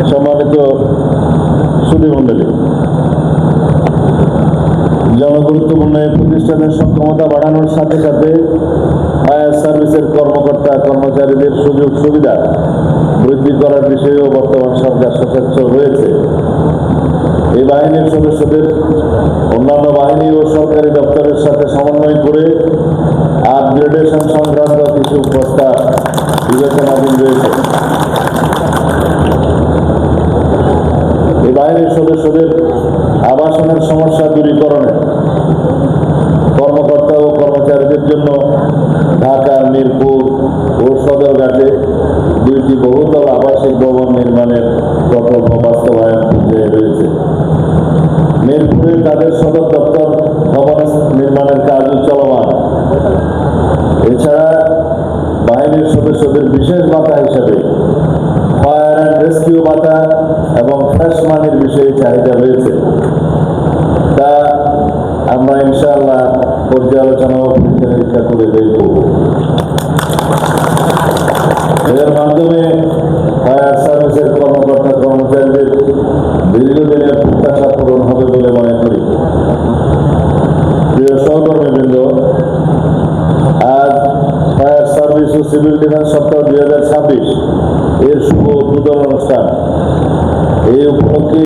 সম্মানিত সুধীমণ্ডলী, জনগুরুত্বপূর্ণ এই প্রতিষ্ঠানের সক্ষমতা বাড়ানোর সাথে সাথে ফায়ার সার্ভিসের কর্মকর্তা কর্মচারীদের সুযোগ সুবিধা বৃদ্ধি করার বিষয়েও বর্তমান সরকার সচেষ্ট রয়েছে। এই বাহিনীর সদস্যদের অন্যান্য বাহিনী ও সরকারি দপ্তরের সাথে সমন্বয় করে আপগ্রেডেশন সংক্রান্ত কিছু প্রস্তাব বিবেচনাধীন রয়েছে। এই বাহিনীর সদস্যদের আবাসনের সমস্যা দূরীকরণে কর্মকর্তা ও কর্মচারীদের জন্য ঢাকা, মিরপুর ও সদরঘাটে 2টি বহুতল আবাসিক ভবন নির্মাণের প্রকল্প বাস্তবায়ন পর্যায়ে রয়েছে। মিরপুরে তাদের সদর দপ্তর ভবন নির্মাণের কাজও চলমান। এছাড়া বাহিনীর সদস্যদের বিশেষ ভাতা হিসাবে ফায়ার অ্যান্ড রেস্কিউ ভাতা এবং ফ্রেশ মানির বিষয়ে চাহিদা রয়েছে। তা আমরা ইনশাআল্লাহ পর্যালোচনা ও পরীক্ষা করে দেখব। এর মাধ্যমে ফায়ার সার্ভিসের কর্মকর্তা কর্মচারীদের দীর্ঘদিনের প্রত্যাশা পূরণ হবে বলে মনে করি। প্রিয় সহকর্মীবৃন্দ, আজ ফায়ার সার্ভিস ও সিভিল ডিফেন্স সপ্তাহ 2026 এর শুভ উদ্বোধন অনুষ্ঠান। এই উপলক্ষে